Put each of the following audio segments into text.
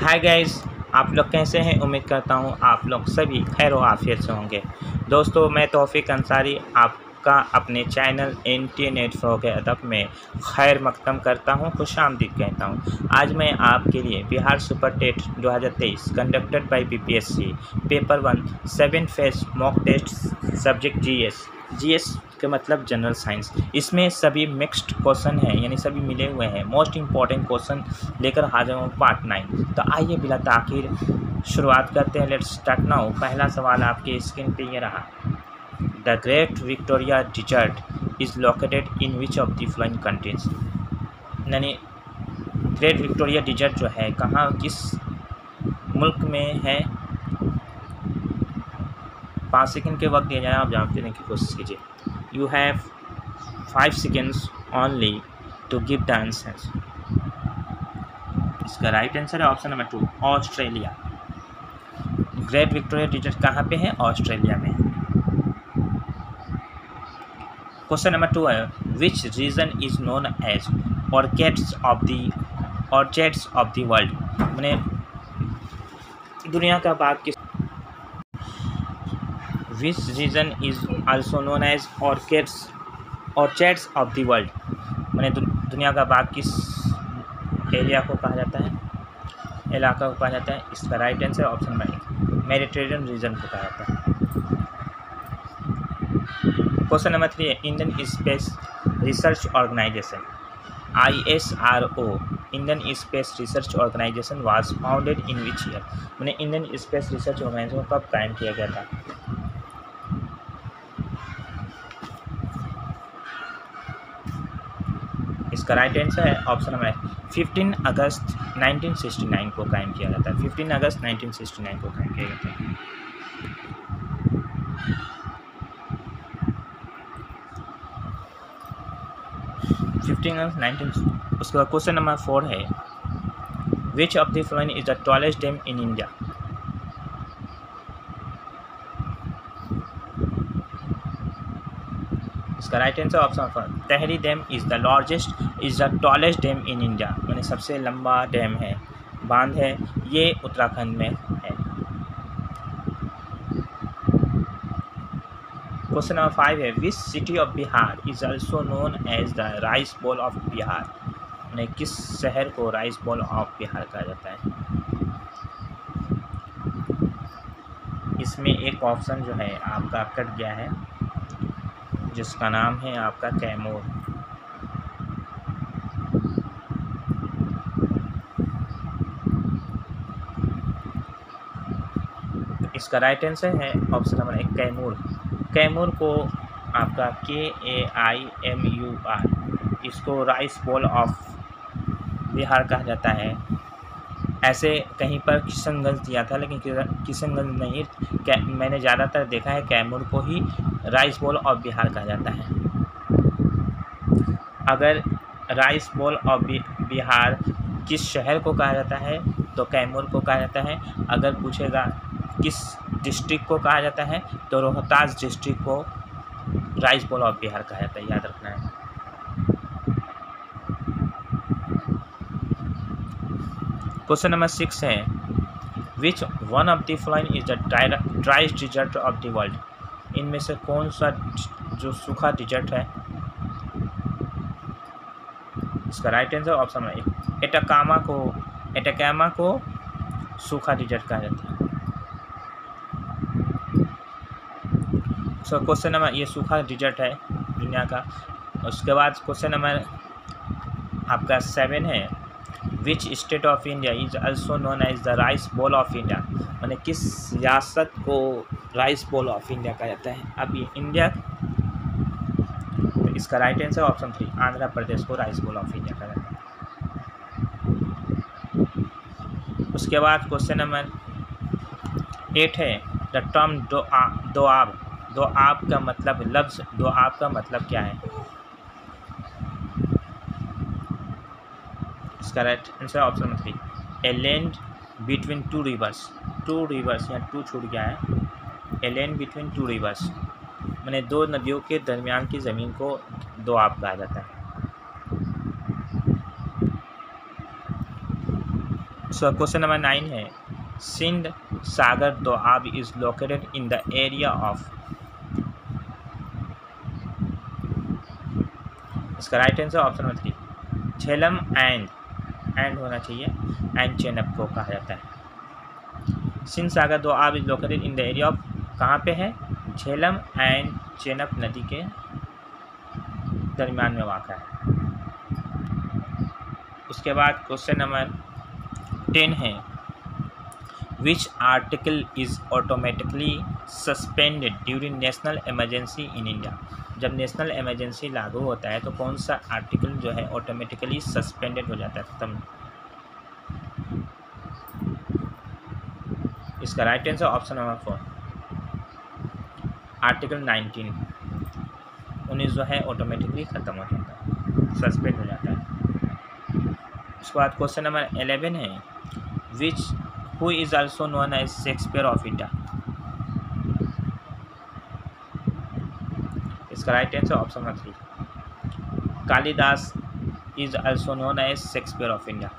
Hi guys, आप लोग कैसे हैं। उम्मीद करता हूँ आप लोग सभी खैर व आफियत से होंगे। दोस्तों, मैं तौफीक अंसारी आपका अपने चैनल इंटरनेट फ़रोग़ अदब में खैर मक़दम करता हूँ, खुशामदीद कहता हूँ। आज मैं आपके लिए Bihar super TET 2023 conducted by BPSC paper 1 7 phase mock test subject GS के मतलब जनरल साइंस। इसमें सभी मिक्स्ड क्वेश्चन हैं, यानी सभी मिले हुए हैं। मोस्ट इंपॉर्टेंट क्वेश्चन लेकर हाजिर हूँ पार्ट 9। तो आइए बिला ताख़ीर शुरुआत करते हैं। Let's start now. पहला सवाल आपके स्क्रीन पे ये रहा। The great Victoria desert is located in which of the following countries. यानी ग्रेट विक्टोरिया डिजर्ट जो है कहाँ, किस मुल्क में है। 5 सेकंड के वक्त दिया जाए, आप जवाब देने की कोशिश कीजिए। You have 5 seconds only to give the answers. इसका राइट आंसर है option number 2, Australia. Great Victoria desert कहाँ पे है? ऑस्ट्रेलिया में। क्वेश्चन नंबर 2 है, which region is known as orchards of the world. मैंने दुनिया का बाग किस which region is also known as orchards of the world. मैंने दुनिया का बाग किस एरिया को कहा जाता है, इलाका को कहा जाता है? इसका right answer option number 1, Mediterranean region को कहा जाता है। क्वेश्चन नंबर 3 है, Indian Space Research Organisation ISRO Indian Space Research Organisation was founded in which year. मैंने इंडियन स्पेस रिसर्च ऑर्गेनाइजेशन कब कायम किया गया था? इसका राइट आंसर है ऑप्शन नंबर 15 अगस्त 1969 को कायम किया जाता है। 15 अगस्त 1969 को कायम किया जाता है। उसके बाद क्वेश्चन नंबर 4 है, which of the following is the tallest dam in India. इसका right answer option number Tehri dam is the tallest dam in India. मैंने सबसे लंबा डैम है, बांध है, ये उत्तराखंड में है। क्वेश्चन नंबर 5 है, which city of Bihar is also known as the rice bowl of Bihar. मैंने किस शहर को राइस बॉल ऑफ बिहार कहा जाता है? इसमें एक ऑप्शन जो है आपका कट गया है, जिसका नाम है आपका कैमूर। इसका राइट आंसर है ऑप्शन नंबर 1, कैमूर। कैमूर को आपका KAIMUR, इसको राइस बॉल ऑफ बिहार कहा जाता है। ऐसे कहीं पर किशनगंज दिया था, लेकिन किशनगंज नहीं, मैंने ज़्यादातर देखा है कैमूर को ही राइस बॉल ऑफ बिहार कहा जाता है। अगर राइस बॉल ऑफ बिहार किस शहर को कहा जाता है तो कैमूर को कहा जाता है। अगर पूछेगा किस डिस्ट्रिक्ट को कहा जाता है तो रोहतास डिस्ट्रिक्ट को राइस बॉल ऑफ बिहार कहा जाता है, याद रखना है। क्वेश्चन नंबर 6 है, which one of the following is the driest desert of the world. इनमें से कौन सा जो सूखा डिजर्ट है? इसका right answer option number 1, Atacama को सूखा डिजर्ट कहा जाता है। सो क्वेश्चन नंबर, ये सूखा डिजर्ट है दुनिया का। उसके बाद क्वेश्चन नंबर आपका 7 है, which state of India is also known as the rice bowl of India. मैंने किस रियासत को राइस बॉल ऑफ इंडिया कहा जाता है? अब ये इंडिया, तो इसका right answer option 3, Andhra Pradesh को राइस बॉल ऑफ इंडिया कहा जाता है। उसके बाद क्वेश्चन नंबर 8 है, द टर्म दोआब का मतलब, लफ्ज़ दोआब का मतलब क्या है? इसका right answer option number 3, a land between two reverse. यहाँ टू छूट गया है। A land between two reverse मैंने दो नदियों के दरमियान की ज़मीन को दोआब कहा जाता है। सो क्वेश्चन नंबर 9 है, Sindh Sagar Doab is located in the area of. इसका right answer option number 3 Jhelum and होना चाहिए, एंड चेनब को कहा जाता है। Sindh Sagar Doab is located in the area of, कहाँ पे है, झेलम एंड चेनब नदी के दरमियान में वाक़ा है। उसके बाद क्वेश्चन नंबर 10 है, which article is automatically suspended during national emergency in India. जब नेशनल इमरजेंसी लागू होता है तो कौन सा आर्टिकल जो है ऑटोमेटिकली सस्पेंडेड हो जाता है, खत्म। इसका right answer option number 4 article 19 जो है ऑटोमेटिकली ख़त्म हो जाता है, सस्पेंड हो जाता है। उसके बाद क्वेश्चन नंबर 11 है, which who is also known as Shakespeare of India. इसका right answer option number 3 Kalidas is also known as Shakespeare of India.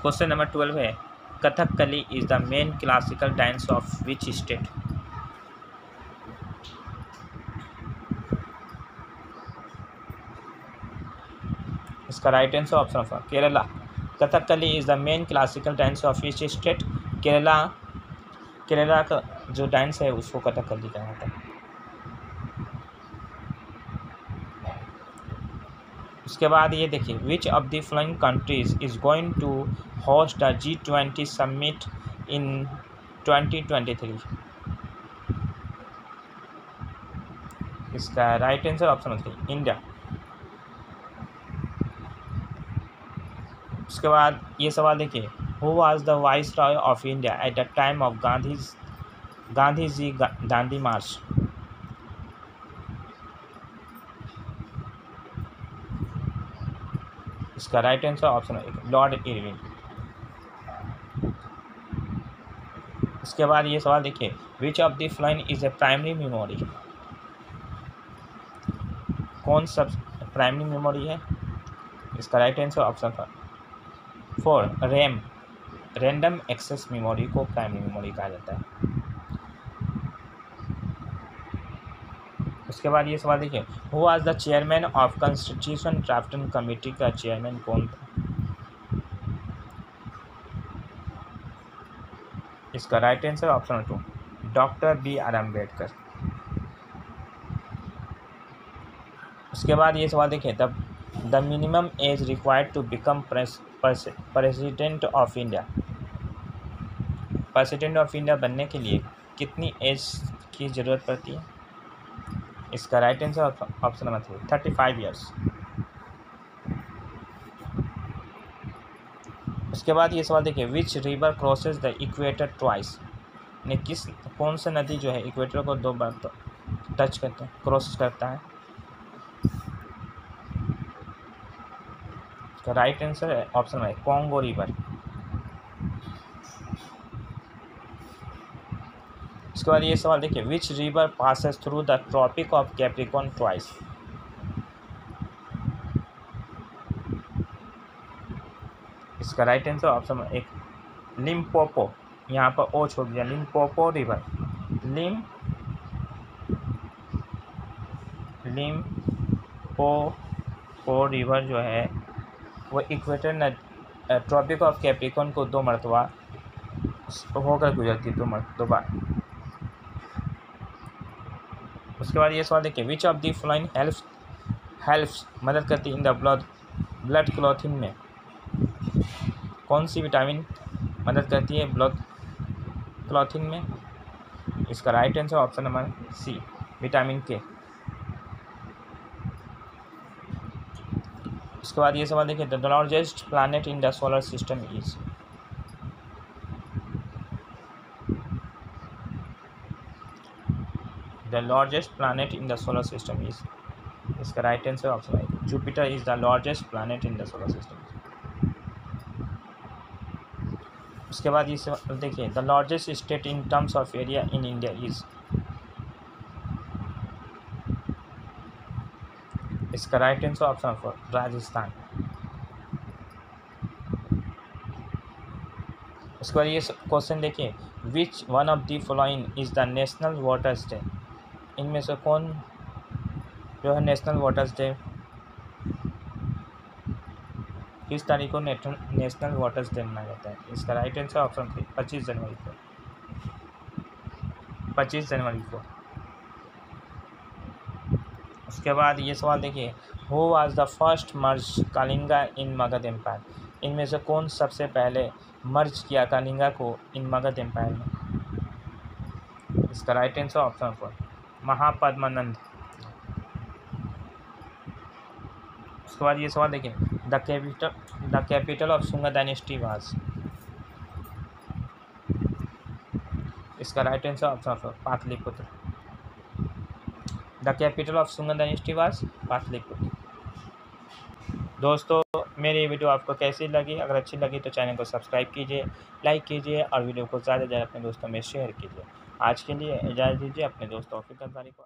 Question number 12 है, Kathakali is the main classical dance of which state. इसका right answer option 4 Kerala. Kathakali is the main classical dance of which state. Kerala का जो dance है उसको कथकली कहा जाता है। उसके बाद ये देखिए, which of the following countries is going to host the G20 summit in 2023। इसका राइट आंसर ऑप्शन 3 इंडिया। उसके बाद ये सवाल देखिए, who was the viceroy of India at the time of Dandi march. इसका right answer option 1 lord Irwin. उसके बाद ये सवाल देखिए, which of the following is a primary memory. कौन सब प्राइमरी मेमोरी है। इसका right answer option 4 RAM, random access memory को प्राइमरी मेमोरी कहा जाता है। उसके बाद ये सवाल देखिए, who was the chairman of constitution drafting committee का चेयरमैन कौन था। इसका right answer option 2 doctor B.R. Ambedkar. उसके बाद ये सवाल देखिए, the minimum age required to become president of India. President of India बनने के लिए कितनी एज की ज़रूरत पड़ती है। इसका right answer option number 3 35 years. उसके बाद ये सवाल देखिए, which river crosses the equator twice. ने कौन सा नदी जो है इक्वेटर को 2 बार टच करते हैं, क्रॉस करता है। इसका राइट आंसर है ऑप्शन 1 कॉन्गो रिवर। उसके बाद ये सवाल देखिए, which river passes through the tropic of Capricorn twice. इसका राइट आंसर ऑप्शन 1 लिम्पोपो। यहाँ पर ओ छोड़ दिया, लिम्पोपो रिवर। लिम्पोपो रिवर जो है वो इक्वेटर ट्रॉपिक ऑफ कैप्रिकॉर्न को 2 मरतबा होकर गुजरती है, 2 बार। उसके बाद ये सवाल देखिए, which of the following helps मदद करती है इन द ब्लड क्लॉथिंग में। कौन सी विटामिन मदद करती है ब्लड क्लॉथिंग में। इसका right answer option number C vitamin K। उसके बाद ये सवाल देखिए, the largest planet in the solar system is. The largest planet in the solar system is. इसका राइट आंसर ऑप्शन है Jupiter is the largest planet in the solar system. उसके बाद ये देखिए, the largest state in terms of area in India is. इसका right answer option 4 Rajasthan. उसके बाद ये क्वेश्चन देखिए, which one of the following is the national waters day. इनमें से कौन जो है नेशनल वाटर्स डे किस तारीख को नेशनल वाटर्स डे मनाया जाता है। इसका राइट आंसर ऑप्शन 3 25 जनवरी को। 25 जनवरी को। उसके बाद ये सवाल देखिए, who was the first merge Kalinga in Magadh empire. इनमें से कौन सबसे पहले मर्ज किया कलिंगा को इन मगध एम्पायर में। इसका राइट आंसर ऑप्शन 4 महापद्मानंद। उसके बाद ये सवाल देखिए, the capital of Shunga dynasty was. इसका right answer option 4 Pataliputra. The capital of Shunga dynasty was Pataliputra. दोस्तों मेरी वीडियो आपको कैसी लगी? अगर अच्छी लगी तो चैनल को सब्सक्राइब कीजिए, लाइक कीजिए और वीडियो को ज़्यादा से ज़्यादा अपने दोस्तों में शेयर कीजिए। आज के लिए इजाज़त दीजिए, अपने दोस्तों की जानकारी को